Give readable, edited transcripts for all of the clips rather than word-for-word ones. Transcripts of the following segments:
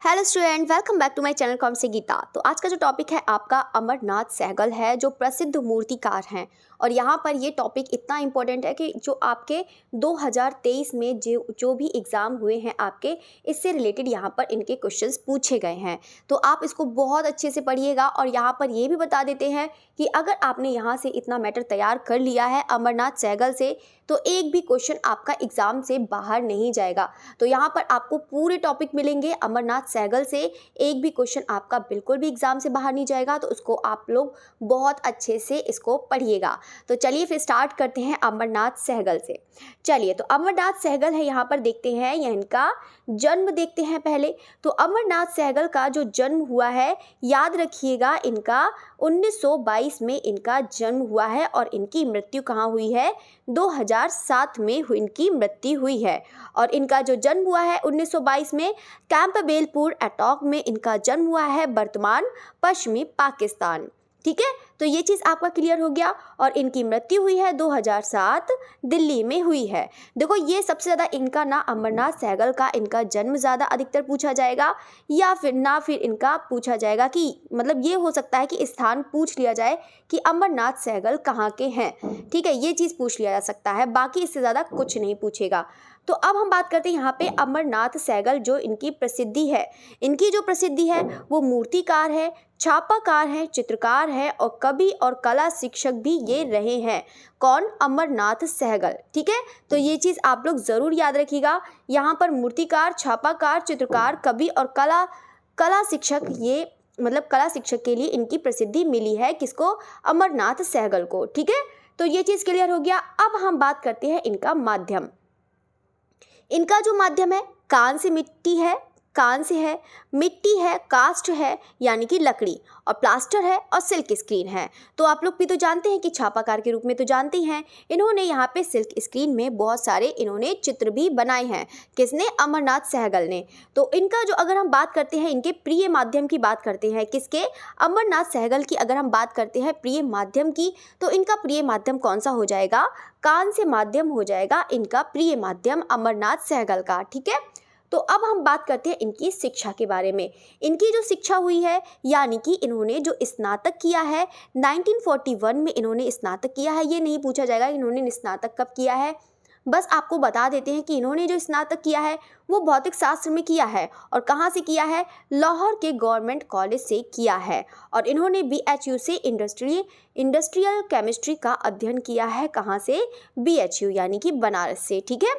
Hello student, welcome back to my channel com से गीता। तो आज का जो टॉपिक है आपका अमरनाथ सहगल है, जो प्रसिद्ध मूर्तिकार हैं। और यहाँ पर ये टॉपिक इतना इम्पोर्टेंट है कि जो आपके 2023 में जो भी एग्ज़ाम हुए हैं आपके, इससे रिलेटेड यहाँ पर इनके क्वेश्चंस पूछे गए हैं। तो आप इसको बहुत अच्छे से पढ़िएगा। और यहाँ पर ये भी बता देते हैं कि अगर आपने यहाँ से इतना मैटर तैयार कर लिया है अमरनाथ सहगल से, तो एक भी क्वेश्चन आपका एग्ज़ाम से बाहर नहीं जाएगा। तो यहाँ पर आपको पूरे टॉपिक मिलेंगे अमरनाथ सहगल से, एक भी क्वेश्चन आपका बिल्कुल भी एग्ज़ाम से बाहर नहीं जाएगा। तो उसको आप लोग बहुत अच्छे से इसको पढ़िएगा। तो चलिए फिर स्टार्ट करते हैं अमरनाथ सहगल से। चलिए, तो अमरनाथ सहगल है, यहाँ पर देखते हैं या इनका जन्म देखते हैं पहले। तो अमरनाथ सहगल का जो जन्म हुआ है, याद रखिएगा, इनका 1922 में इनका जन्म हुआ है और इनकी मृत्यु कहाँ हुई है, 2007 में इनकी मृत्यु हुई है। और इनका जो जन्म हुआ है 1922 में कैंपबेलपुर एटॉक में इनका जन्म हुआ है, वर्तमान पश्चिमी पाकिस्तान। ठीक है, तो ये चीज़ आपका क्लियर हो गया। और इनकी मृत्यु हुई है 2007 दिल्ली में हुई है। देखो, ये सबसे ज़्यादा इनका ना अमरनाथ सहगल का इनका जन्म ज़्यादा अधिकतर पूछा जाएगा, या फिर इनका पूछा जाएगा कि मतलब ये हो सकता है कि स्थान पूछ लिया जाए कि अमरनाथ सहगल कहाँ के हैं। ठीक है, ये चीज़ पूछ लिया जा सकता है, बाकी इससे ज़्यादा कुछ नहीं पूछेगा। तो अब हम बात करते हैं यहाँ पे अमरनाथ सहगल, जो इनकी प्रसिद्धि है। इनकी जो प्रसिद्धि है वो मूर्तिकार है, छापाकार है, चित्रकार है और कवि और कला शिक्षक भी ये रहे हैं। कौन? अमरनाथ सहगल। ठीक है, तो ये चीज़ आप लोग ज़रूर याद रखिएगा। यहाँ पर मूर्तिकार, छापाकार, चित्रकार, कवि और कला शिक्षक, ये मतलब कला शिक्षक के लिए इनकी प्रसिद्धि मिली है। किसको? अमरनाथ सहगल को। ठीक है, तो ये चीज़ क्लियर हो गया। अब हम बात करते हैं इनका माध्यम। इनका जो माध्यम है, कान से मिट्टी है, कान से है, मिट्टी है, कास्ट है यानी कि लकड़ी, और प्लास्टर है और सिल्क स्क्रीन है। तो आप लोग भी तो जानते हैं कि छापाकार के रूप में तो जानते हैं, इन्होंने यहाँ पे सिल्क स्क्रीन में बहुत सारे इन्होंने चित्र भी बनाए हैं। किसने? अमरनाथ सहगल ने। तो इनका जो अगर हम बात करते हैं इनके प्रिय माध्यम की बात करते हैं, किसके? अमरनाथ सहगल की अगर हम बात करते हैं प्रिय माध्यम की, तो इनका प्रिय माध्यम कौन सा हो जाएगा? कान से माध्यम हो जाएगा इनका प्रिय माध्यम अमरनाथ सहगल का। ठीक है, तो अब हम बात करते हैं इनकी शिक्षा के बारे में। इनकी जो शिक्षा हुई है, यानी कि इन्होंने जो स्नातक किया है 1941 में इन्होंने स्नातक किया है। ये नहीं पूछा जाएगा इन्होंने स्नातक कब किया है, बस आपको बता देते हैं कि इन्होंने जो स्नातक किया है वो भौतिक शास्त्र में किया है। और कहाँ से किया है? लाहौर के गवर्नमेंट कॉलेज से किया है। और इन्होंने BHU से इंडस्ट्रियल केमिस्ट्री का अध्ययन किया है। कहाँ से? BHU यानी कि बनारस से। ठीक है,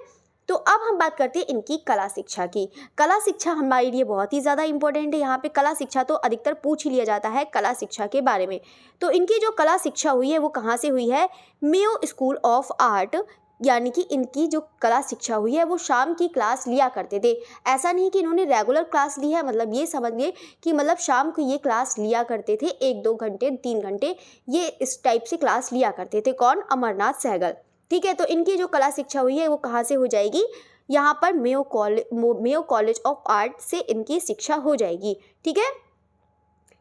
तो अब हम बात करते हैं इनकी कला शिक्षा की। कला शिक्षा हमारे लिए बहुत ही ज़्यादा इंपॉर्टेंट है। यहाँ पे कला शिक्षा तो अधिकतर पूछ ही लिया जाता है कला शिक्षा के बारे में। तो इनकी जो कला शिक्षा हुई है वो कहाँ से हुई है? मेयो स्कूल ऑफ आर्ट, यानी कि इनकी जो कला शिक्षा हुई है वो शाम की क्लास लिया करते थे। ऐसा नहीं कि इन्होंने रेगुलर क्लास ली है, मतलब ये समझिए कि मतलब शाम को ये क्लास लिया करते थे, 1-2 घंटे 3 घंटे ये इस टाइप से क्लास लिया करते थे। कौन? अमरनाथ सहगल। ठीक है, तो इनकी जो कला शिक्षा हुई है वो कहाँ से हो जाएगी? यहाँ पर मेयो कॉलेज ऑफ आर्ट से इनकी शिक्षा हो जाएगी। ठीक है,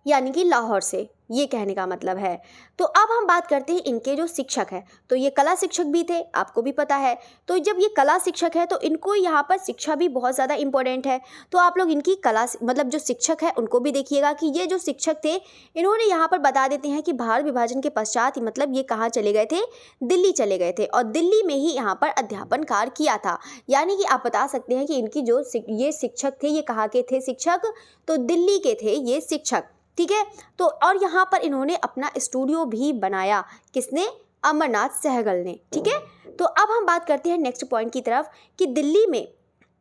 यानी कि लाहौर से, ये कहने का मतलब है। तो अब हम बात करते हैं इनके जो शिक्षक हैं। तो ये कला शिक्षक भी थे, आपको भी पता है। तो जब ये कला शिक्षक है तो इनको यहाँ पर शिक्षा भी बहुत ज़्यादा इंपॉर्टेंट है। तो आप लोग इनकी कला मतलब जो शिक्षक है उनको भी देखिएगा कि ये जो शिक्षक थे इन्होंने यहाँ पर बता देते हैं कि भारत विभाजन के पश्चात मतलब ये कहाँ चले गए थे? दिल्ली चले गए थे और दिल्ली में ही यहाँ पर अध्यापन कार्य किया था। यानी कि आप बता सकते हैं कि इनकी जो ये शिक्षक थे ये कहाँ के थे शिक्षक? तो दिल्ली के थे ये शिक्षक। ठीक है, तो और यहाँ पर इन्होंने अपना स्टूडियो भी बनाया। किसने? अमरनाथ सहगल ने। ठीक है, तो अब हम बात करते हैं नेक्स्ट पॉइंट की तरफ कि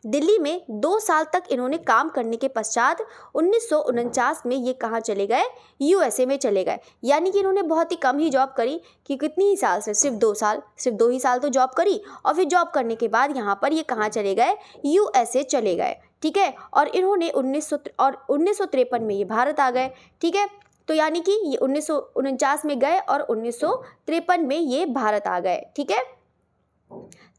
दिल्ली में 2 साल तक इन्होंने काम करने के पश्चात 1949 में ये कहाँ चले गए? USA में चले गए। यानी कि इन्होंने बहुत ही कम ही जॉब करी, कि कितनी ही साल से? सिर्फ 2 साल, सिर्फ 2 ही साल तो जॉब करी। और फिर जॉब करने के बाद यहाँ पर ये कहाँ चले गए? USA चले गए। ठीक है, और इन्होंने 1953 में ये भारत आ गए। ठीक है, तो यानी कि ये 1949 में गए और 1953 में ये भारत आ गए। ठीक है,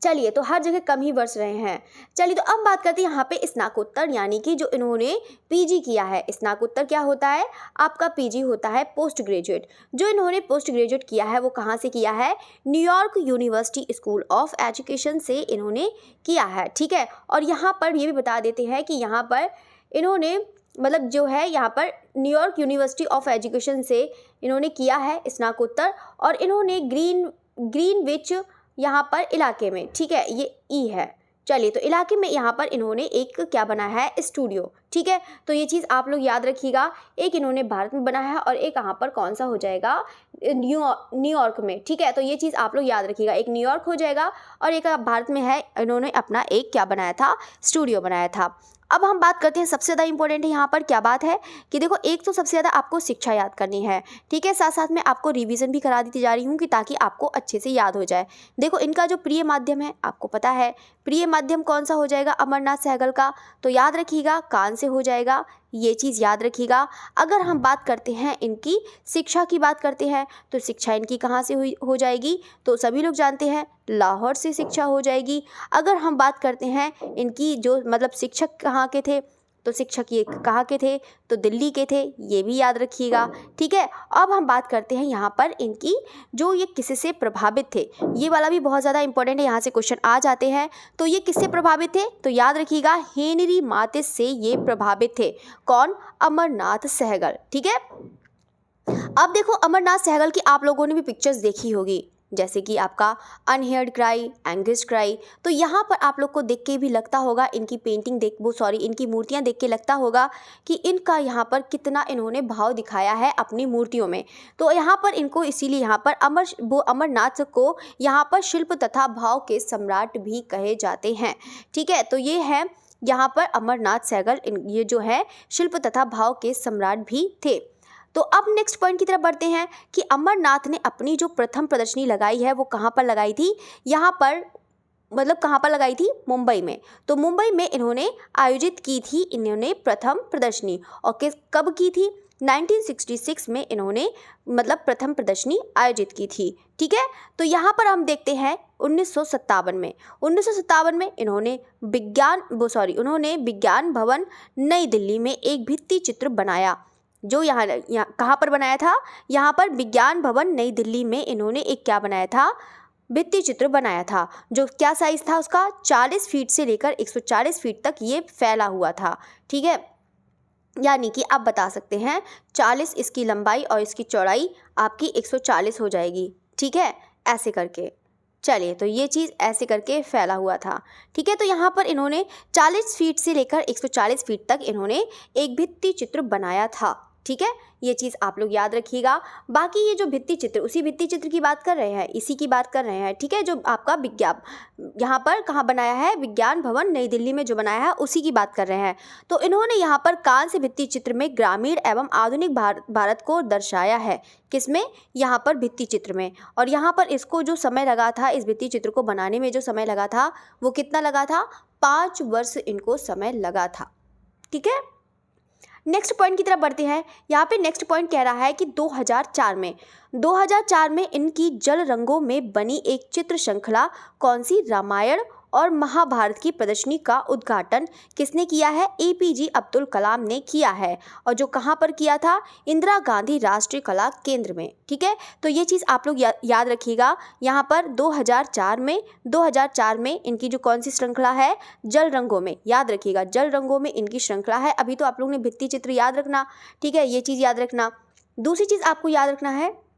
चलिए, तो हर जगह कम ही वर्ष रहे हैं। चलिए, तो अब बात करते हैं यहाँ पे स्नाकोत्तर, यानी कि जो इन्होंने PG किया है। स्नाकोत्तर क्या होता है? आपका PG होता है पोस्ट ग्रेजुएट। जो इन्होंने पोस्ट ग्रेजुएट किया है वो कहाँ से किया है? New York university school of education से इन्होंने किया है। ठीक है, और यहाँ पर ये भी बता देते हैं कि यहाँ पर इन्होंने मतलब जो है यहाँ पर न्यूयॉर्क यूनिवर्सिटी ऑफ एजुकेशन से इन्होंने किया है स्नातकोत्तर, और इन्होंने ग्रीनविच यहाँ पर इलाके में, ठीक है, ये ई है, चलिए, तो इलाके में यहाँ पर इन्होंने एक क्या बनाया है, स्टूडियो, ठीक है। तो ये चीज़ आप लोग याद रखिएगा, एक इन्होंने भारत में बनाया है और एक यहाँ पर कौन सा हो जाएगा, न्यूयॉर्क में, ठीक है। तो ये चीज़ आप लोग याद रखिएगा, एक न्यूयॉर्क हो जाएगा और एक भारत में है, इन्होंने अपना एक क्या बनाया था, स्टूडियो बनाया था। अब हम बात करते हैं, सबसे ज़्यादा इंपॉर्टेंट है यहाँ पर क्या बात है कि देखो, एक तो सबसे ज़्यादा आपको शिक्षा याद करनी है, ठीक है, साथ साथ में आपको रिवीजन भी करा देती जा रही हूँ कि ताकि आपको अच्छे से याद हो जाए। देखो, इनका जो प्रिय माध्यम है आपको पता है, प्रिय माध्यम कौन सा हो जाएगा, अमरनाथ सहगल का, तो याद रखिएगा कान से हो जाएगा, ये चीज़ याद रखिएगा। अगर हम बात करते हैं इनकी शिक्षा की बात करते हैं, तो शिक्षा इनकी कहाँ से हो जाएगी, तो सभी लोग जानते हैं लाहौर से शिक्षा हो जाएगी। अगर हम बात करते हैं इनकी जो मतलब शिक्षक कहाँ के थे, तो शिक्षक ये कहाँ के थे, तो दिल्ली के थे, ये भी याद रखिएगा, ठीक है। अब हम बात करते हैं यहाँ पर इनकी जो ये किससे प्रभावित थे, ये वाला भी बहुत ज़्यादा इंपॉर्टेंट है, यहाँ से क्वेश्चन आ जाते हैं। तो ये किससे प्रभावित थे, तो याद रखिएगा हेनरी माथिस से ये प्रभावित थे, कौन, अमरनाथ सहगल, ठीक है। अब देखो, अमरनाथ सहगल की आप लोगों ने भी पिक्चर्स देखी होगी, जैसे कि आपका अनहेयर्ड क्राई, एंगस्ट क्राई, तो यहाँ पर आप लोग को देख के भी लगता होगा, इनकी पेंटिंग इनकी मूर्तियाँ देख के लगता होगा कि इनका यहाँ पर कितना इन्होंने भाव दिखाया है अपनी मूर्तियों में। तो यहाँ पर इनको इसीलिए यहाँ पर अमरनाथ को यहाँ पर शिल्प तथा भाव के सम्राट भी कहे जाते हैं, ठीक है। तो ये है यहाँ पर अमरनाथ सहगल, ये जो है शिल्प तथा भाव के सम्राट भी थे। तो अब नेक्स्ट पॉइंट की तरफ बढ़ते हैं कि अमरनाथ ने अपनी जो प्रथम प्रदर्शनी लगाई है वो कहाँ पर लगाई थी, यहाँ पर मतलब कहाँ पर लगाई थी, मुंबई में। तो मुंबई में इन्होंने आयोजित की थी इन्होंने प्रथम प्रदर्शनी, और कब की थी, 1966 में इन्होंने मतलब प्रथम प्रदर्शनी आयोजित की थी, ठीक है। तो यहाँ पर हम देखते हैं 1957 में इन्होंने विज्ञान भवन नई दिल्ली में एक भित्ति चित्र बनाया, जो यहाँ कहाँ पर बनाया था, यहाँ पर विज्ञान भवन नई दिल्ली में इन्होंने एक क्या बनाया था, भित्ति चित्र बनाया था, जो क्या साइज था उसका, 40 फीट से लेकर 140 फीट तक ये फैला हुआ था, ठीक है। यानी कि आप बता सकते हैं 40 इसकी लंबाई और इसकी चौड़ाई आपकी 140 हो जाएगी, ठीक है, ऐसे करके। चलिए, तो ये चीज़ ऐसे करके फैला हुआ था, ठीक है। तो यहाँ पर इन्होंने 40 फीट से लेकर 140 फीट तक इन्होंने एक भित्ति चित्र बनाया था, ठीक है, ये चीज़ आप लोग याद रखिएगा। बाकी ये जो भित्ति चित्र, उसी भित्ति चित्र की बात कर रहे हैं, इसी की बात कर रहे हैं, ठीक है, जो आपका यहाँ पर कहाँ बनाया है, विज्ञान भवन नई दिल्ली में जो बनाया है उसी की बात कर रहे हैं। तो इन्होंने यहाँ पर कांस्य से भित्ति चित्र में ग्रामीण एवं आधुनिक भारत को दर्शाया है, किसमें, यहाँ पर भित्ति चित्र में। और यहाँ पर इसको जो समय लगा था, इस भित्ति चित्र को बनाने में जो समय लगा था वो कितना लगा था, 5 वर्ष इनको समय लगा था, ठीक है। नेक्स्ट पॉइंट की तरफ बढ़ते हैं। यहाँ पे नेक्स्ट पॉइंट कह रहा है कि 2004 में इनकी जल रंगों में बनी एक चित्र श्रृंखला कौन सी, रामायण और महाभारत की प्रदर्शनी का उद्घाटन किसने किया है, एपीजे अब्दुल कलाम ने किया है, और जो कहाँ पर किया था, इंदिरा गांधी राष्ट्रीय कला केंद्र में, ठीक है। तो ये चीज़ आप लोग याद रखिएगा, यहाँ पर 2004 में इनकी जो कौन सी श्रृंखला है, जल रंगों में, याद रखिएगा, जल रंगों में इनकी श्रृंखला है। अभी तो आप लोग ने भित्ति चित्र याद रखना, ठीक है, ये चीज़ याद रखना। दूसरी चीज़ आपको याद रखना है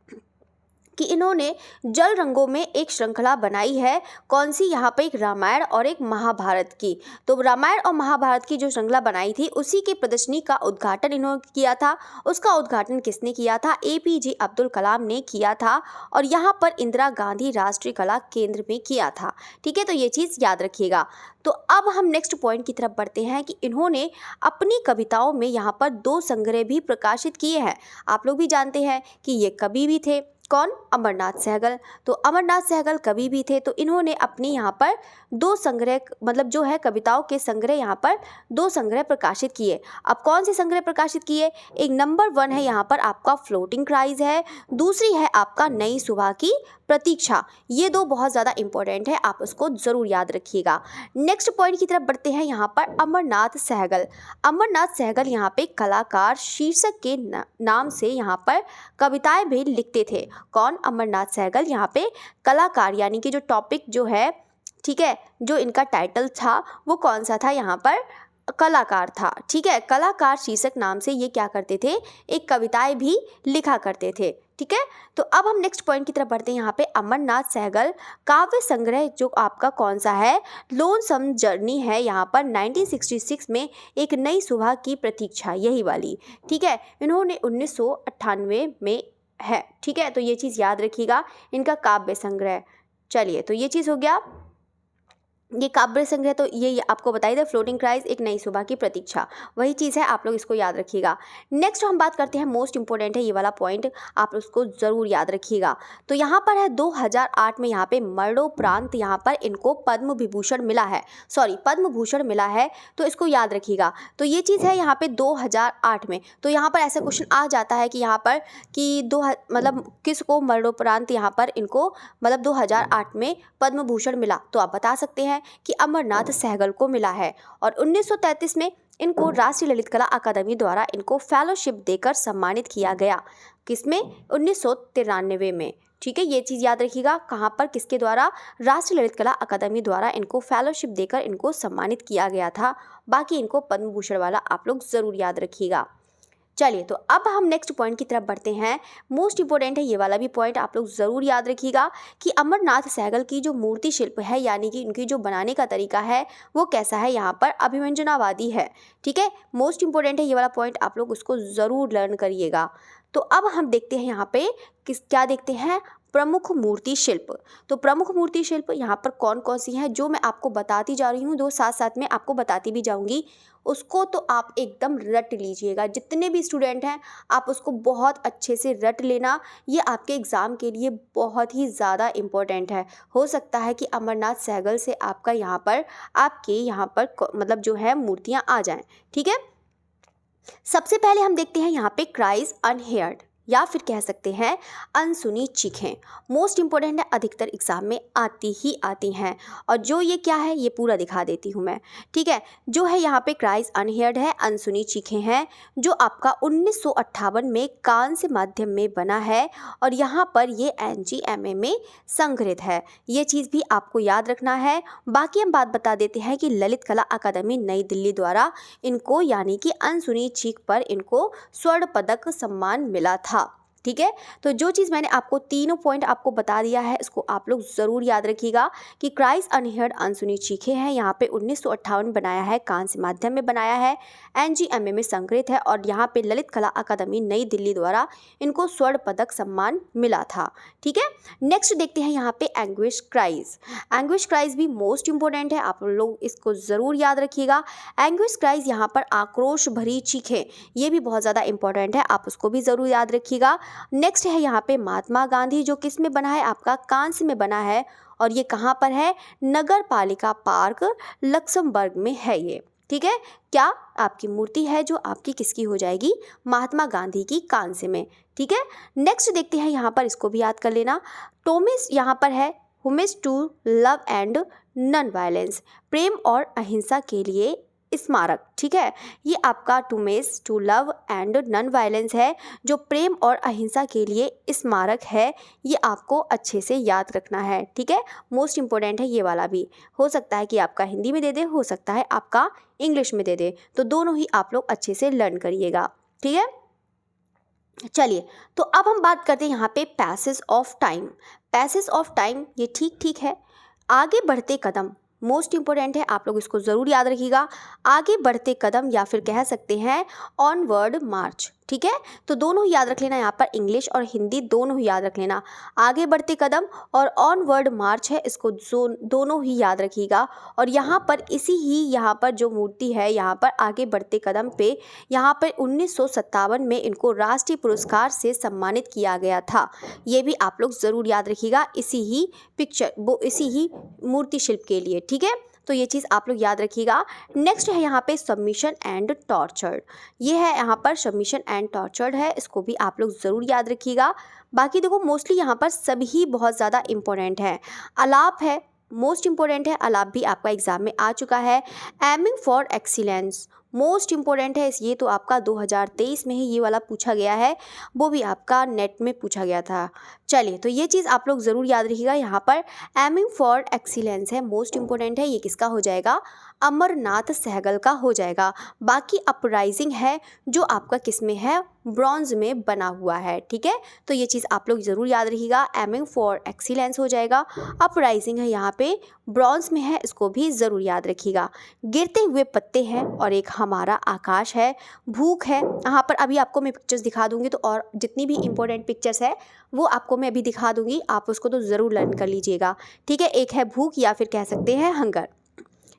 कि इन्होंने जल रंगों में एक श्रृंखला बनाई है, कौन सी, यहाँ पे एक रामायण और एक महाभारत की। तो रामायण और महाभारत की जो श्रृंखला बनाई थी उसी की प्रदर्शनी का उद्घाटन इन्होंने किया था। उसका उद्घाटन किसने किया था, एपीजे अब्दुल कलाम ने किया था, और यहाँ पर इंदिरा गांधी राष्ट्रीय कला केंद्र में किया था, ठीक है। तो ये चीज़ याद रखिएगा। तो अब हम नेक्स्ट पॉइंट की तरफ बढ़ते हैं कि इन्होंने अपनी कविताओं में यहाँ पर 2 संग्रह भी प्रकाशित किए हैं। आप लोग भी जानते हैं कि ये कवि भी थे, कौन, अमरनाथ सहगल। तो अमरनाथ सहगल कवि भी थे, तो इन्होंने अपनी यहाँ पर 2 संग्रह मतलब जो है कविताओं के संग्रह यहाँ पर 2 संग्रह प्रकाशित किए। अब कौन से संग्रह प्रकाशित किए, एक नंबर 1 है यहाँ पर आपका फ्लोटिंग क्राइज है, दूसरी है आपका नई सुबह की प्रतीक्षा। ये 2 बहुत ज़्यादा इंपॉर्टेंट है, आप उसको ज़रूर याद रखिएगा। नेक्स्ट पॉइंट की तरफ बढ़ते हैं। यहाँ पर अमरनाथ सहगल यहाँ पे कलाकार शीर्षक के नाम से यहाँ पर कविताएं भी लिखते थे। कौन, अमरनाथ सहगल यहाँ पे कलाकार, यानी कि जो टॉपिक जो है, ठीक है, जो इनका टाइटल था वो कौन सा था, यहाँ पर कलाकार था, ठीक है। कलाकार शीर्षक नाम से ये क्या करते थे, एक कविताएं भी लिखा करते थे, ठीक है। तो अब हम नेक्स्ट पॉइंट की तरफ बढ़ते हैं। यहाँ पे अमरनाथ सहगल काव्य संग्रह जो आपका कौन सा है, लोनसम जर्नी है। यहाँ पर 1966 में एक नई सुबह की प्रतीक्षा, यही वाली, ठीक है। इन्होंने 1998 में है, ठीक है। तो ये चीज़ याद रखिएगा, इनका काव्य संग्रह। चलिए, तो ये चीज़ हो गया, ये काव्य संग्रह। तो ये आपको बताई दे, फ्लोटिंग क्राइज, एक नई सुबह की प्रतीक्षा, वही चीज़ है, आप लोग इसको याद रखिएगा। नेक्स्ट हम बात करते हैं, मोस्ट इंपॉर्टेंट है ये वाला पॉइंट, आप उसको ज़रूर याद रखिएगा। तो यहाँ पर है 2008 में यहाँ पे मरणोपरांत यहाँ पर इनको पद्म विभूषण मिला है, सॉरी पद्म भूषण मिला है, तो इसको याद रखिएगा। तो ये चीज़ है यहाँ पे 2008 में। तो यहाँ पर ऐसा क्वेश्चन आ जाता है कि यहाँ पर कि मतलब किसको मरणोपरांत यहाँ पर इनको मतलब 2008 में पद्म भूषण मिला, तो आप बता सकते हैं कि अमरनाथ सहगल को मिला है। और 1933 में इनको राष्ट्रीय ललित कला अकादमी द्वारा इनको फेलोशिप देकर सम्मानित किया गया, किसमें, 1993 में, ठीक है। ये चीज़ याद रखिएगा, कहाँ पर, किसके द्वारा, राष्ट्रीय ललित कला अकादमी द्वारा इनको फेलोशिप देकर इनको सम्मानित किया गया था। बाकी इनको पद्म भूषण वाला आप लोग ज़रूर याद रखिएगा। चलिए, तो अब हम नेक्स्ट पॉइंट की तरफ बढ़ते हैं। मोस्ट इंपॉर्टेंट है ये वाला भी पॉइंट, आप लोग ज़रूर याद रखिएगा कि अमरनाथ सहगल की जो मूर्ति शिल्प है, यानी कि उनकी जो बनाने का तरीका है वो कैसा है, यहाँ पर अभिव्यंजनावादी है, ठीक है। मोस्ट इंपॉर्टेंट है ये वाला पॉइंट, आप लोग उसको ज़रूर लर्न करिएगा। तो अब हम देखते हैं यहाँ पे क्या देखते हैं, प्रमुख मूर्ति शिल्प। तो प्रमुख मूर्ति शिल्प यहाँ पर कौन कौन सी हैं, जो मैं आपको बताती जा रही हूँ, दो साथ साथ में आपको बताती भी जाऊँगी, उसको तो आप एकदम रट लीजिएगा। जितने भी स्टूडेंट हैं आप उसको बहुत अच्छे से रट लेना, ये आपके एग्ज़ाम के लिए बहुत ही ज़्यादा इम्पोर्टेंट है। हो सकता है कि अमरनाथ सहगल से आपका यहाँ पर आपके यहाँ पर मतलब जो है मूर्तियाँ आ जाएं, ठीक है। सबसे पहले हम देखते हैं यहाँ पे क्राइज अनहेयर्ड, या फिर कह सकते हैं अनसुनी चीखें। मोस्ट इंपॉर्टेंट है, अधिकतर एग्जाम में आती ही आती हैं। और जो ये क्या है, ये पूरा दिखा देती हूँ मैं, ठीक है। जो है यहाँ पे क्राइज अनहेयर्ड है, अनसुनी चीखें हैं, जो आपका 1958 में कांस्य माध्यम में बना है, और यहाँ पर ये NGMA में संग्रहित है। ये चीज़ भी आपको याद रखना है। बाकी हम बात बता देते हैं कि ललित कला अकादमी नई दिल्ली द्वारा इनको यानी कि अनसुनी चीख पर इनको स्वर्ण पदक सम्मान मिला था, ठीक है। तो जो चीज़ मैंने आपको तीनों पॉइंट आपको बता दिया है, इसको आप लोग ज़रूर याद रखिएगा कि क्राइज अनहेयर्ड अनसुनी चीखें हैं, यहाँ पे 1958 बनाया है, कांस्य माध्यम में बनाया है, NGMA में संग्रहित है, और यहाँ पे ललित कला अकादमी नई दिल्ली द्वारा इनको स्वर्ण पदक सम्मान मिला था, ठीक है। नेक्स्ट देखते हैं यहाँ पे एंग्विश क्राइज। एंग्विश क्राइज भी मोस्ट इंपॉर्टेंट है, आप लोग इसको ज़रूर याद रखिएगा। एंग्विश क्राइज यहाँ पर आक्रोश भरी चीखें, ये भी बहुत ज़्यादा इंपॉर्टेंट है, आप उसको भी ज़रूर याद रखिएगा। नेक्स्ट है यहाँ पे महात्मा गांधी, जो किस में बना है, आपका कांस्य में बना है, और ये कहाँ पर है, नगर पालिका पार्क लक्समबर्ग में है ये, ठीक है। क्या आपकी मूर्ति है जो आपकी किसकी हो जाएगी, महात्मा गांधी की, कांस्य में, ठीक है। नेक्स्ट देखते हैं यहाँ पर, इसको भी याद कर लेना, टोमिस यहाँ पर है, homage to love and non violence, प्रेम और अहिंसा के लिए स्मारक, ठीक है। ये आपका टूमेस to love and non violence है, जो प्रेम और अहिंसा के लिए स्मारक है, ये आपको अच्छे से याद रखना है, ठीक है। मोस्ट इंपॉर्टेंट है ये वाला भी, हो सकता है कि आपका हिंदी में दे दे, हो सकता है आपका इंग्लिश में दे दे, तो दोनों ही आप लोग अच्छे से लर्न करिएगा, ठीक है। चलिए, तो अब हम बात करते हैं यहाँ पे passage of time. Passage of time ये ठीक है, आगे बढ़ते कदम मोस्ट इंपॉर्टेंट है, आप लोग इसको ज़रूर याद रखिएगा। आगे बढ़ते कदम या फिर कह सकते हैं ऑनवर्ड मार्च, ठीक है। तो दोनों ही याद रख लेना, यहाँ पर इंग्लिश और हिंदी दोनों ही याद रख लेना। आगे बढ़ते कदम और ऑनवर्ड मार्च है, इसको दोनों ही याद रखिएगा। और यहाँ पर यहाँ पर जो मूर्ति है, यहाँ पर आगे बढ़ते कदम पे यहाँ पर 1957 में इनको राष्ट्रीय पुरस्कार से सम्मानित किया गया था, ये भी आप लोग ज़रूर याद रखिएगा, इसी ही मूर्ति शिल्प के लिए, ठीक है। तो ये चीज़ आप लोग याद रखिएगा। नेक्स्ट है यहाँ पे सबमिशन एंड टॉर्चर्ड, ये है यहाँ पर सबमिशन एंड टॉर्चर्ड है, इसको भी आप लोग ज़रूर याद रखिएगा। बाकी देखो मोस्टली यहाँ पर सभी बहुत ज़्यादा इंपॉर्टेंट है। अलाप है, मोस्ट इंपॉर्टेंट है, अलाप भी आपका एग्जाम में आ चुका है। Aiming for excellence most important है ये तो आपका 2023 में ही ये वाला पूछा गया है, वो भी आपका नेट में पूछा गया था। चलिए, तो ये चीज़ आप लोग ज़रूर याद रखिएगा। यहाँ पर एमिंग फॉर एक्सीलेंस है, मोस्ट इम्पोर्टेंट है, ये किसका हो जाएगा, अमरनाथ सहगल का हो जाएगा। बाकी अपराइजिंग है जो आपका किस में है, ब्रॉन्ज में बना हुआ है। ठीक है, तो ये चीज़ आप लोग ज़रूर याद रखिएगा, एमिंग फॉर एक्सीलेंस हो जाएगा। अपराइजिंग है यहाँ पे ब्रॉन्ज में है, इसको भी ज़रूर याद रखिएगा। गिरते हुए पत्ते हैं और एक हमारा आकाश है, भूख है। यहाँ पर अभी आपको मैं पिक्चर्स दिखा दूंगी, तो और जितनी भी इंपॉर्टेंट पिक्चर्स है वो आपको मैं अभी दिखा दूंगी, आप उसको तो ज़रूर लर्न कर लीजिएगा। ठीक है, एक है भूख या फिर कह सकते हैं हंगर।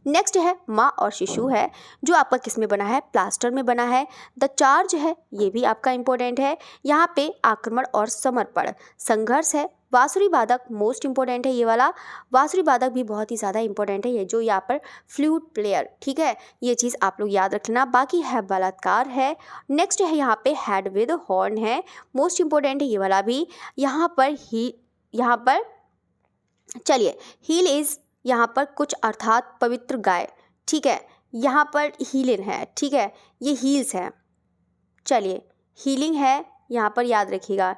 नेक्स्ट है माँ और शिशु है, जो आपका किस में बना है, प्लास्टर में बना है। द चार्ज है, ये भी आपका इंपॉर्टेंट है, यहाँ पे आक्रमण और समर्पण। संघर्ष है, बांसुरी वादक मोस्ट इंपॉर्टेंट है, ये वाला बांसुरी वादक भी बहुत ही ज़्यादा इंपॉर्टेंट है, ये जो यहाँ पर फ्लूट प्लेयर। ठीक है, ये चीज़ आप लोग याद रखना। बाकी है बलात्कार है। नेक्स्ट है यहाँ पे हेड विद हॉर्न है, मोस्ट इंपॉर्टेंट है ये वाला भी। यहाँ पर चलिए, हील इज़ यहाँ पर कुछ अर्थात पवित्र गाय। ठीक है, यहाँ पर हीलिन है। ठीक है, ये हील्स है। चलिए, हीलिंग है, यहाँ पर याद रखिएगा,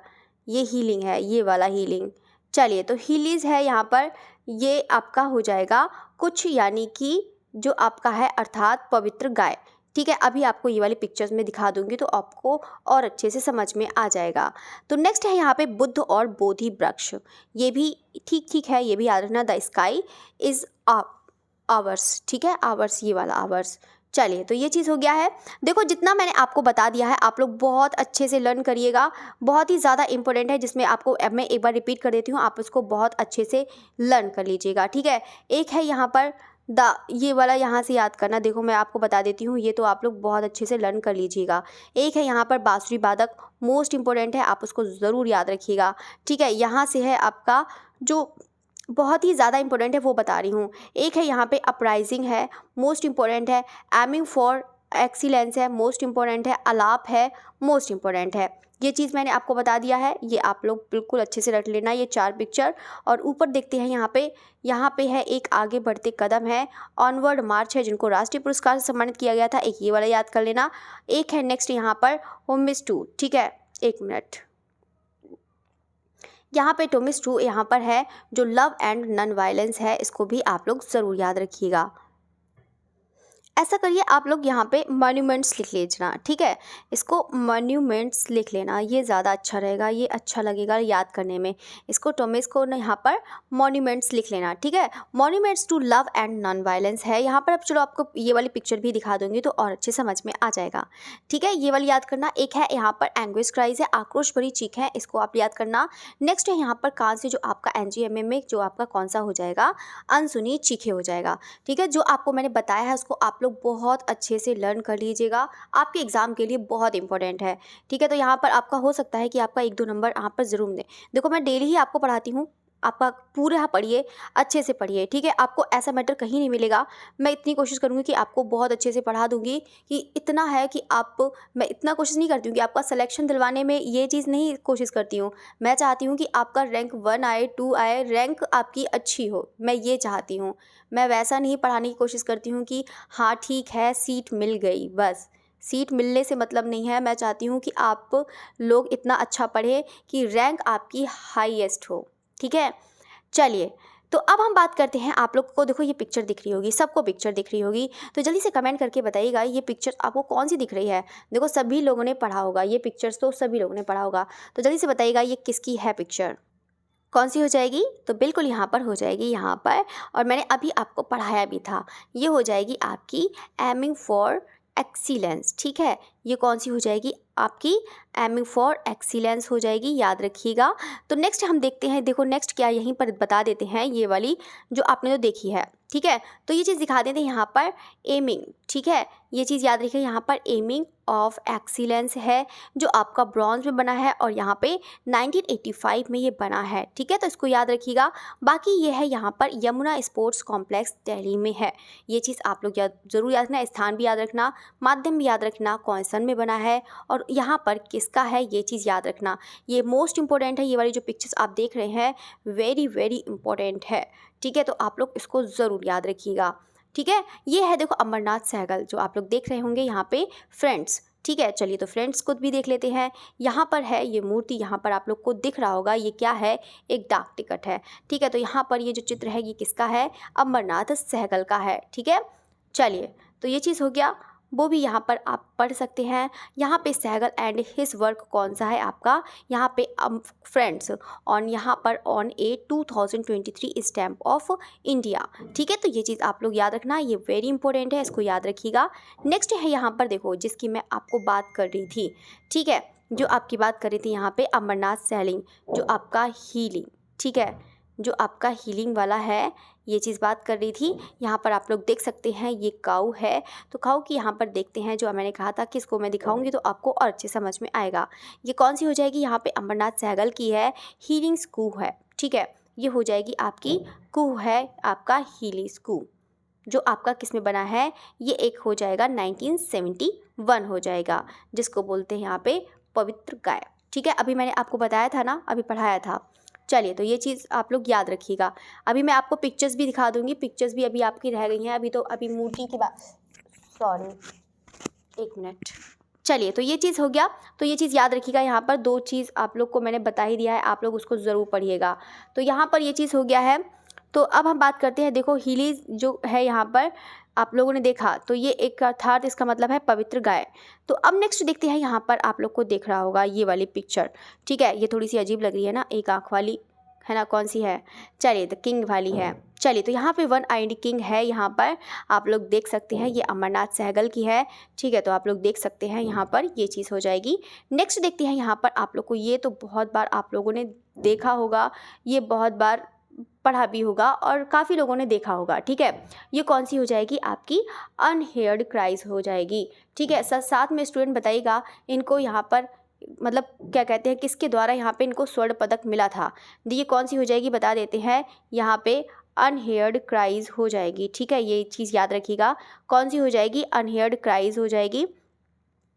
ये हीलिंग है, ये वाला हीलिंग। चलिए, तो हीलीज है यहाँ पर, ये आपका हो जाएगा कुछ, यानी कि जो आपका है अर्थात पवित्र गाय। ठीक है, अभी आपको ये वाली पिक्चर्स में दिखा दूंगी तो आपको और अच्छे से समझ में आ जाएगा। तो नेक्स्ट है यहाँ पे बुद्ध और बोधि वृक्ष, ये भी ठीक है, ये भी याद रखना। The sky is hours. ठीक है, आवर्स, ये वाला आवर्स। चलिए, तो ये चीज़ हो गया है। देखो, जितना मैंने आपको बता दिया है आप लोग बहुत अच्छे से लर्न करिएगा, बहुत ही ज़्यादा इंपॉर्टेंट है, जिसमें आपको मैं एक बार रिपीट कर देती हूँ, आप उसको बहुत अच्छे से लर्न कर लीजिएगा। ठीक है, एक है यहाँ पर ये वाला, यहाँ से याद करना। देखो, मैं आपको बता देती हूँ, ये तो आप लोग बहुत अच्छे से लर्न कर लीजिएगा। एक है यहाँ पर बांसुरी वादक, मोस्ट इंपॉर्टेंट है, आप उसको ज़रूर याद रखिएगा। ठीक है, यहाँ से है आपका जो बहुत ही ज़्यादा इंपॉर्टेंट है वो बता रही हूँ। एक है यहाँ पे अपराइजिंग है, मोस्ट इंपॉर्टेंट है। एमिंग फॉर एक्सीलेंस है, मोस्ट इंपॉर्टेंट है। अलाप है, मोस्ट इंपॉर्टेंट है। ये चीज़ मैंने आपको बता दिया है, ये आप लोग बिल्कुल अच्छे से रख लेना, ये 4 पिक्चर। और ऊपर देखते हैं यहाँ पे है एक आगे बढ़ते कदम है, ऑनवर्ड मार्च है, जिनको राष्ट्रीय पुरस्कार से सम्मानित किया गया था, एक ये वाला याद कर लेना। एक है नेक्स्ट यहाँ पर होमिस 2। ठीक है, 1 मिनट, यहाँ पे टोमिस 2 यहाँ पर है, जो लव एंड नॉन वायलेंस है, इसको भी आप लोग ज़रूर याद रखिएगा। ऐसा करिए, आप लोग यहाँ पे मॉन्यूमेंट्स लिख लीजिए। ठीक है, इसको मॉन्यूमेंट्स लिख लेना, ये ज़्यादा अच्छा रहेगा, ये अच्छा लगेगा याद करने में। इसको टोमिस को ना यहाँ पर मॉन्यूमेंट्स लिख लेना। ठीक है, monuments to love and non violence है यहाँ पर। अब चलो, आपको ये वाली पिक्चर भी दिखा दूंगी तो और अच्छे समझ में आ जाएगा। ठीक है, ये वाली याद करना। एक है यहाँ पर एंग्विश क्राइज है, आक्रोश भरी चीख है, इसको आप याद करना। नेक्स्ट है यहाँ पर कान से, जो आपका NGMA में जो आपका कौन सा हो जाएगा, अनसुनी चीखें हो जाएगा। ठीक है, जो आपको मैंने बताया है उसको आप लोग बहुत अच्छे से लर्न कर लीजिएगा, आपके एग्जाम के लिए बहुत इंपॉर्टेंट है। ठीक है, तो यहाँ पर आपका हो सकता है कि आपका 1-2 नंबर यहाँ पर ज़रूर दें। देखो, मैं डेली ही आपको पढ़ाती हूँ, आपका पूरा पढ़िए, अच्छे से पढ़िए। ठीक है, आपको ऐसा मैटर कहीं नहीं मिलेगा। मैं इतनी कोशिश करूँगी कि आपको बहुत अच्छे से पढ़ा दूँगी, कि इतना है कि मैं इतना कोशिश नहीं करती हूँ कि आपका सिलेक्शन दिलवाने में, ये चीज़ नहीं कोशिश करती हूँ। मैं चाहती हूँ कि आपका रैंक 1 आए, 2 आए, रैंक आपकी अच्छी हो, मैं ये चाहती हूँ। मैं वैसा नहीं पढ़ाने की कोशिश करती हूँ कि हाँ ठीक है, सीट मिल गई, बस सीट मिलने से मतलब नहीं है। मैं चाहती हूँ कि आप लोग इतना अच्छा पढ़ें कि रैंक आपकी हाईएस्ट हो। ठीक है, चलिए, तो अब हम बात करते हैं। आप लोग को देखो, ये पिक्चर दिख रही होगी, सबको पिक्चर दिख रही होगी, तो जल्दी से कमेंट करके बताइएगा ये पिक्चर आपको कौन सी दिख रही है। देखो, सभी लोगों ने पढ़ा होगा, ये पिक्चर्स तो सभी लोगों ने पढ़ा होगा, तो जल्दी से बताइएगा ये किसकी है पिक्चर, कौन सी हो जाएगी। तो बिल्कुल यहाँ पर हो जाएगी, यहाँ पर, और मैंने अभी आपको पढ़ाया भी था, ये हो जाएगी आपकी एमिंग फॉर एक्सीलेंस। ठीक है, ये कौन सी हो जाएगी, आपकी एमिंग फॉर एक्सीलेंस हो जाएगी, याद रखिएगा। तो नेक्स्ट हम देखते हैं। देखो, नेक्स्ट क्या यहीं पर बता देते हैं, ये वाली जो आपने तो देखी है। ठीक है, तो ये चीज़ दिखा देते हैं यहाँ पर एमिंग। ठीक है, ये चीज़ याद रखिए, यहाँ पर एमिंग ऑफ एक्सीलेंस है, जो आपका ब्रॉन्ज में बना है, और यहाँ पे 1985 में ये बना है। ठीक है, तो इसको याद रखिएगा। बाकी ये है यहाँ पर यमुना स्पोर्ट्स कॉम्प्लेक्स दिल्ली में है, ये चीज़ आप लोग ज़रूर याद रखना, स्थान भी याद रखना, माध्यम भी याद रखना, कौन सन में बना है, और यहाँ पर किसका है, ये चीज़ याद रखना। ये मोस्ट इंपॉर्टेंट है, ये वाली जो पिक्चर्स आप देख रहे हैं वेरी वेरी इंपॉर्टेंट है। ठीक है, तो आप लोग इसको ज़रूर याद रखिएगा। ठीक है। ये है देखो अमरनाथ सहगल जो आप लोग देख रहे होंगे यहाँ पे फ्रेंड्स। ठीक है, चलिए तो फ्रेंड्स को भी देख लेते हैं। यहाँ पर है ये मूर्ति, यहाँ पर आप लोग को दिख रहा होगा ये क्या है, एक डाक टिकट है। ठीक है, तो यहाँ पर ये जो चित्र है ये किसका है, अमरनाथ सहगल का है। ठीक है, चलिए तो ये चीज़ हो गया, वो भी यहाँ पर आप पढ़ सकते हैं। यहाँ पे सहगल एंड हिज वर्क कौन सा है आपका, यहाँ पे फ्रेंड्स ऑन, यहाँ पर on A 2023 stamp of India. ठीक है, तो ये चीज़ आप लोग याद रखना, ये वेरी इंपॉर्टेंट है, इसको याद रखिएगा। नेक्स्ट है यहाँ पर देखो जिसकी मैं आपको बात कर रही थी। ठीक है, जो आपकी बात कर रही थी यहाँ पे अमरनाथ सहगल, जो आपका हीलिंग, ठीक है, जो आपका हीलिंग वाला है, ये चीज़ बात कर रही थी। यहाँ पर आप लोग देख सकते हैं ये काऊ है, तो काऊ की यहाँ पर देखते हैं, जो मैंने कहा था कि इसको मैं दिखाऊंगी तो आपको और अच्छे समझ में आएगा। ये कौन सी हो जाएगी, यहाँ पे अमरनाथ सहगल की है, हीलिंग स्कू है। ठीक है, ये हो जाएगी आपकी कू है, आपका हीलिंग स्कू, जो आपका किस में बना है, ये एक हो जाएगा 1971 हो जाएगा, जिसको बोलते हैं यहाँ पे पवित्र गाय। ठीक है, अभी मैंने आपको बताया था ना, अभी पढ़ाया था। चलिए तो ये चीज़ आप लोग याद रखिएगा। अभी मैं आपको पिक्चर्स भी दिखा दूंगी, पिक्चर्स भी अभी आपकी रह गई हैं, अभी मूर्ति की बात, सॉरी एक मिनट। चलिए तो ये चीज़ हो गया, तो ये चीज़ याद रखिएगा। यहाँ पर दो चीज़ आप लोग को मैंने बता ही दिया है, आप लोग उसको ज़रूर पढ़िएगा। तो यहाँ पर ये चीज़ हो गया है। तो अब हम बात करते हैं, देखो हीली जो है यहाँ पर आप लोगों ने देखा, तो ये एक अर्थात इसका मतलब है पवित्र गाय। तो अब नेक्स्ट देखते हैं, यहाँ पर आप लोग को दिख रहा होगा ये वाली पिक्चर। ठीक है, ये थोड़ी सी अजीब लग रही है ना, एक आँख वाली है ना, कौन सी है, चलिए तो किंग वाली है। चलिए तो यहाँ पे वन आईडी किंग है, यहाँ पर आप लोग देख सकते हैं, ये अमरनाथ सहगल की है। ठीक है, तो आप लोग देख सकते हैं यहाँ पर ये चीज़ हो जाएगी। नेक्स्ट देखते हैं यहाँ पर आप लोग को, ये तो बहुत बार आप लोगों ने देखा होगा, ये बहुत बार पढ़ा भी होगा और काफ़ी लोगों ने देखा होगा। ठीक है, ये कौन सी हो जाएगी, आपकी अनहेयर्ड क्राइज हो जाएगी। ठीक है, साथ में स्टूडेंट बताइएगा इनको यहाँ पर मतलब क्या कहते हैं, किसके द्वारा यहाँ पे इनको स्वर्ण पदक मिला था। ये कौन सी हो जाएगी बता देते हैं, यहाँ पे अनहेयर्ड क्राइज हो जाएगी। ठीक है, ये चीज़ याद रखिएगा, कौन सी हो जाएगी, अनहेयर्ड क्राइज हो जाएगी,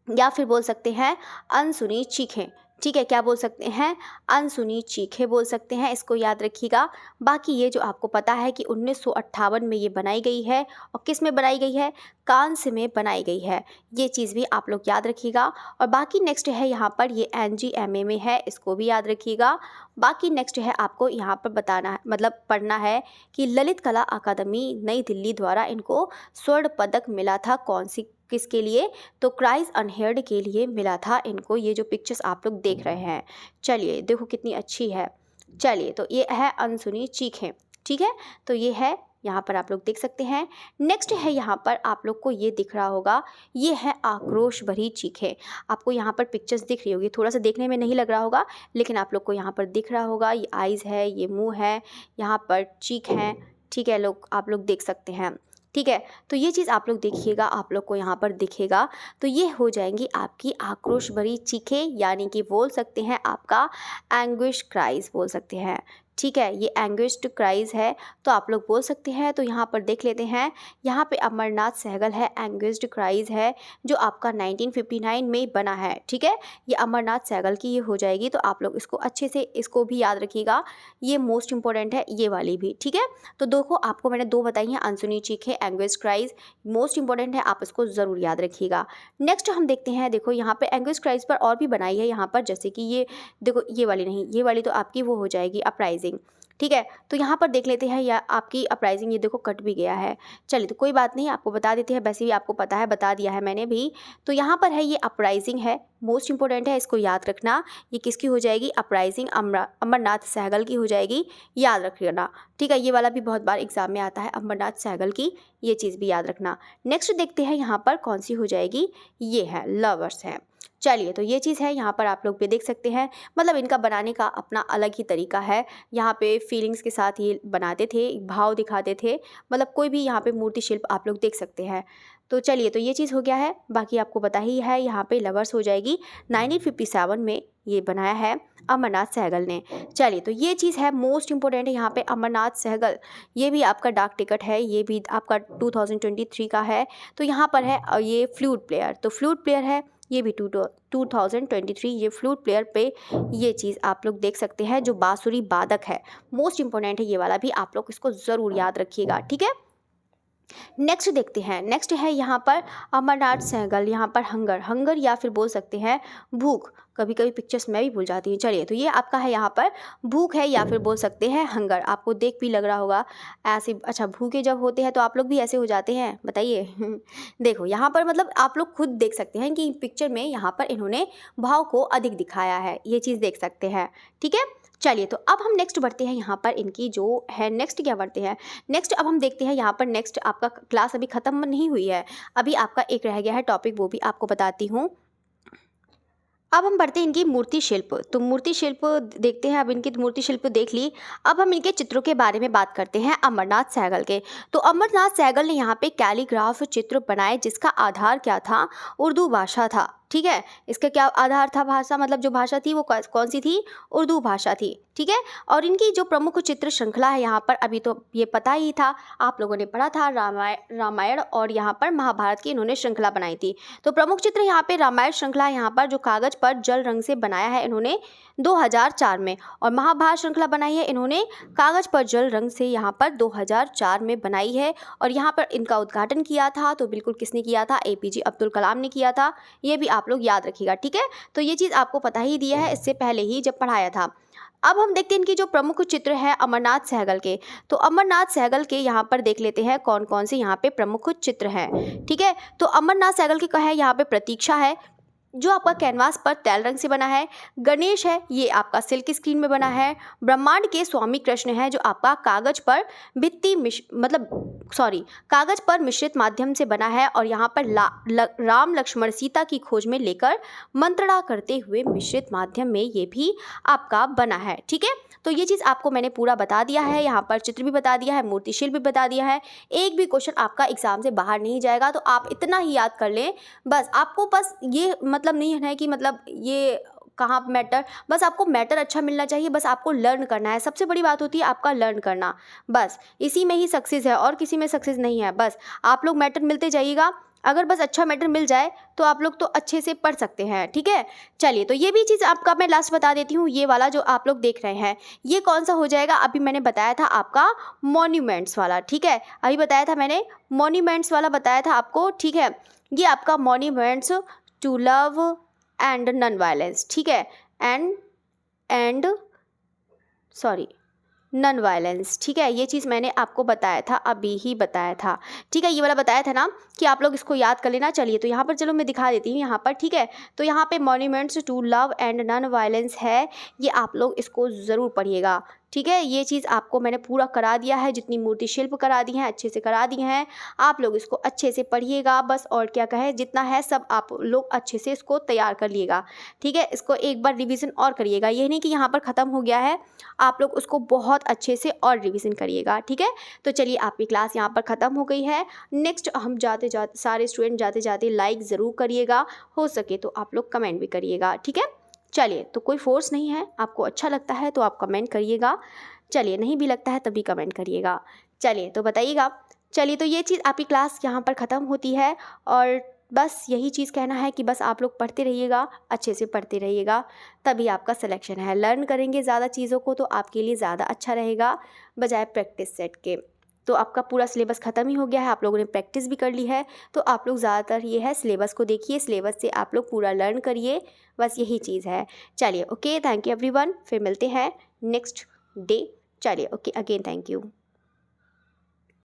या फिर बोल सकते हैं अनसुनी चीखें। ठीक है, क्या बोल सकते हैं, अनसुनी चीखें बोल सकते हैं, इसको याद रखिएगा। बाकी ये जो आपको पता है कि 1958 में ये बनाई गई है, और किस में बनाई गई है, कांस्य में बनाई गई है, ये चीज़ भी आप लोग याद रखिएगा। और बाकी नेक्स्ट है यहाँ पर ये NGMA में है, इसको भी याद रखिएगा। बाकी नेक्स्ट है आपको यहाँ पर बताना है, मतलब पढ़ना है कि ललित कला अकादमी नई दिल्ली द्वारा इनको स्वर्ण पदक मिला था, कौन सी किसके लिए, तो क्राइज अनहेयर्ड के लिए मिला था इनको, ये जो पिक्चर्स आप लोग देख रहे हैं। चलिए देखो कितनी अच्छी है। चलिए तो ये है अनसुनी चीखें। ठीक है, तो ये है, यहाँ पर आप लोग देख सकते हैं। नेक्स्ट है यहाँ पर आप लोग को ये दिख रहा होगा, ये है आक्रोश भरी चीखें। आपको यहाँ पर पिक्चर्स दिख रही होगी, थोड़ा सा देखने में नहीं लग रहा होगा, लेकिन आप लोग को यहाँ पर दिख रहा होगा, ये आइज़ है, ये मुँह है, यहाँ पर चीख है। ठीक है, आप लोग देख सकते हैं। ठीक है, तो ये चीज़ आप लोग देखिएगा, आप लोग को यहाँ पर दिखेगा, तो ये हो जाएंगी आपकी आक्रोश भरी चीखें, यानी कि बोल सकते हैं आपका एंग्विश क्राइज बोल सकते हैं। ठीक है, ये एंग्विश्ड क्राइज है, तो आप लोग बोल सकते हैं। तो यहाँ पर देख लेते हैं, यहाँ पे अमरनाथ सहगल है, एंग्विश्ड क्राइज है, जो आपका 1959 में बना है। ठीक है, ये अमरनाथ सहगल की ये हो जाएगी, तो आप लोग इसको अच्छे से इसको भी याद रखिएगा, ये मोस्ट इंपॉर्टेंट है ये वाली भी। ठीक है, तो देखो आपको मैंने दो बताई हैं, अनसुनी चीखें, एंग्विश्ड क्राइज, मोस्ट इंपॉर्टेंट है, आप इसको ज़रूर याद रखिएगा। नेक्स्ट हम देखते हैं, देखो यहाँ पे एंग्विश्ड क्राइज पर और भी बनाई है यहाँ पर, जैसे कि ये देखो, ये वाली नहीं, ये वाली तो आपकी वो हो जाएगी अपराइजिंग। ठीक है, तो यहाँ पर देख लेते हैं, या आपकी अपराइजिंग ये देखो कट भी गया है। चलिए तो कोई बात नहीं, आपको बता देते हैं, वैसे भी आपको पता है, बता दिया है मैंने भी। तो यहाँ पर है ये अपराइजिंग है, मोस्ट इंपॉर्टेंट है, इसको याद रखना। ये किसकी हो जाएगी, अपराइजिंग अमरनाथ सहगल की हो जाएगी, याद रखना। ठीक है, ये वाला भी बहुत बार एग्जाम में आता है, अमरनाथ सहगल की, ये चीज़ भी याद रखना। नेक्स्ट देखते हैं यहाँ पर कौन सी हो जाएगी, ये है लवर्स है। चलिए तो ये चीज़ है, यहाँ पर आप लोग भी देख सकते हैं, मतलब इनका बनाने का अपना अलग ही तरीका है। यहाँ पे फीलिंग्स के साथ ये बनाते थे, भाव दिखाते थे, मतलब कोई भी यहाँ पे मूर्ति शिल्प आप लोग देख सकते हैं। तो चलिए तो ये चीज़ हो गया है, बाकी आपको पता ही है, यहाँ पे लवर्स हो जाएगी, 1957 में ये बनाया है अमरनाथ सहगल ने। चलिए तो ये चीज़ है, मोस्ट इंपॉर्टेंट है यहाँ पे अमरनाथ सहगल, ये भी आपका डाक टिकट है, ये भी आपका 2023 का है। तो यहाँ पर है ये फ्लूट प्लेयर, तो फ्लूट प्लेयर है, ये भी 2023 ये फ्लूट प्लेयर पे ये चीज़ आप लोग देख सकते हैं, जो बांसुरी वादक है, मोस्ट इंपॉर्टेंट है ये वाला भी, आप लोग इसको ज़रूर याद रखिएगा। ठीक है, नेक्स्ट देखते हैं, नेक्स्ट है यहाँ पर अमरनाथ सहगल, यहाँ पर हंगर, हंगर या फिर बोल सकते हैं भूख, कभी कभी पिक्चर्स मैं भी भूल जाती हूँ। चलिए, तो ये आपका है यहाँ पर भूख है या फिर बोल सकते हैं हंगर। आपको देख भी लग रहा होगा ऐसे, अच्छा भूखे जब होते हैं तो आप लोग भी ऐसे हो जाते हैं, बताइए। देखो यहाँ पर मतलब आप लोग खुद देख सकते हैं कि पिक्चर में यहाँ पर इन्होंने भाव को अधिक दिखाया है, ये चीज़ देख सकते हैं, ठीक है। चलिए, तो अब हम नेक्स्ट बढ़ते हैं, यहाँ पर इनकी जो है नेक्स्ट क्या बढ़ते हैं, नेक्स्ट अब हम देखते हैं यहाँ पर नेक्स्ट आपका क्लास अभी ख़त्म नहीं हुई है, अभी आपका एक रह गया है टॉपिक, वो भी आपको बताती हूँ। अब हम बढ़ते हैं इनकी मूर्ति शिल्प, तो मूर्ति शिल्प देखते हैं। अब इनकी मूर्ति शिल्प देख ली, अब हम इनके चित्रों के बारे में बात करते हैं अमरनाथ सहगल के। तो अमरनाथ सहगल ने यहाँ पे कैलीग्राफ चित्र बनाए जिसका आधार क्या था, उर्दू भाषा था, ठीक है। इसका क्या आधार था, भाषा, मतलब जो भाषा थी वो कौन सी थी, उर्दू भाषा थी, ठीक है। और इनकी जो प्रमुख चित्र श्रृंखला है यहाँ पर, अभी तो ये पता ही था, आप लोगों ने पढ़ा था, रामायण और यहाँ पर महाभारत की इन्होंने श्रृंखला बनाई थी। तो प्रमुख चित्र यहाँ पे रामायण श्रृंखला यहाँ पर जो कागज पर जल रंग से बनाया है इन्होंने 2004 में, और महाभारत श्रृंखला बनाई है इन्होंने कागज पर जल रंग से यहाँ पर 2004 में बनाई है। और यहाँ पर इनका उद्घाटन किया था, तो बिल्कुल किसने किया था, APJ अब्दुल कलाम ने किया था, ये भी आप लोग याद रखिएगा, ठीक है। तो ये चीज़ आपको पता ही दिया है इससे पहले ही जब पढ़ाया था। अब हम देखते हैं इनकी जो प्रमुख चित्र है अमरनाथ सहगल के। तो अमरनाथ सहगल के यहाँ पर देख लेते हैं कौन कौन से यहाँ पे प्रमुख चित्र हैं, ठीक है। तो अमरनाथ सहगल के का है यहाँ पे प्रतीक्षा है जो आपका कैनवास पर तैल रंग से बना है, गणेश है ये आपका सिल्क स्क्रीन में बना है, ब्रह्मांड के स्वामी कृष्ण है जो आपका कागज पर कागज पर मिश्रित माध्यम से बना है, और यहाँ पर राम लक्ष्मण सीता की खोज में लेकर मंत्रणा करते हुए मिश्रित माध्यम में ये भी आपका बना है, ठीक है। तो ये चीज़ आपको मैंने पूरा बता दिया है, यहाँ पर चित्र भी बता दिया है, मूर्ति शिल्प भी बता दिया है। एक भी क्वेश्चन आपका एग्जाम से बाहर नहीं जाएगा, तो आप इतना ही याद कर लें बस। आपको बस ये मतलब नहीं है कि मतलब ये कहाँ मैटर, बस आपको मैटर अच्छा मिलना चाहिए, बस आपको लर्न करना है। सबसे बड़ी बात होती है आपका लर्न करना, बस इसी में ही सक्सेस है और किसी में सक्सेस नहीं है। बस आप लोग मैटर मिलते जाइएगा, अगर बस अच्छा मैटर मिल जाए तो आप लोग तो अच्छे से पढ़ सकते हैं, ठीक है। चलिए, तो ये भी चीज़ आपका मैं लास्ट बता देती हूँ, ये वाला जो आप लोग देख रहे हैं ये कौन सा हो जाएगा, अभी मैंने बताया था आपका मॉन्यूमेंट्स वाला, ठीक है। अभी बताया था मैंने मॉन्यूमेंट्स वाला बताया था आपको, ठीक है। ये आपका monuments to love and non violence, ठीक है, नॉन वायलेंस, ठीक है। ये चीज़ मैंने आपको बताया था, अभी ही बताया था, ठीक है। ये वाला बताया था ना कि आप लोग इसको याद कर लेना। चलिए, तो यहाँ पर चलो मैं दिखा देती हूँ यहाँ पर, ठीक है। तो यहाँ पे monuments to love and non violence है, ये आप लोग इसको ज़रूर पढ़िएगा, ठीक है। ये चीज़ आपको मैंने पूरा करा दिया है, जितनी मूर्ति शिल्प करा दी हैं अच्छे से करा दी हैं, आप लोग इसको अच्छे से पढ़िएगा बस। और क्या कहे, जितना है सब आप लोग अच्छे से इसको तैयार कर लिएगा, ठीक है। इसको एक बार रिवीजन और करिएगा, ये नहीं कि यहाँ पर ख़त्म हो गया है, आप लोग उसको बहुत अच्छे से और रिवीजन करिएगा, ठीक है। तो चलिए, आपकी क्लास यहाँ पर ख़त्म हो गई है। नेक्स्ट हम जाते जाते सारे स्टूडेंट जाते जाते लाइक ज़रूर करिएगा, हो सके तो आप लोग कमेंट भी करिएगा, ठीक है। चलिए, तो कोई फोर्स नहीं है, आपको अच्छा लगता है तो आप कमेंट करिएगा, चलिए नहीं भी लगता है तभी कमेंट करिएगा, चलिए तो बताइएगा। चलिए, तो ये चीज़ आपकी क्लास यहाँ पर ख़त्म होती है, और बस यही चीज़ कहना है कि बस आप लोग पढ़ते रहिएगा, अच्छे से पढ़ते रहिएगा, तभी आपका सिलेक्शन है। लर्न करेंगे ज़्यादा चीज़ों को तो आपके लिए ज़्यादा अच्छा रहेगा बजाय प्रैक्टिस सेट के। तो आपका पूरा सिलेबस ख़त्म ही हो गया है, आप लोगों ने प्रैक्टिस भी कर ली है, तो आप लोग ज़्यादातर ये है सिलेबस को देखिए, सिलेबस से आप लोग पूरा लर्न करिए, बस यही चीज़ है। चलिए, ओके, थैंक यू एवरीवन, फिर मिलते हैं नेक्स्ट डे। चलिए, ओके, अगेन थैंक यू।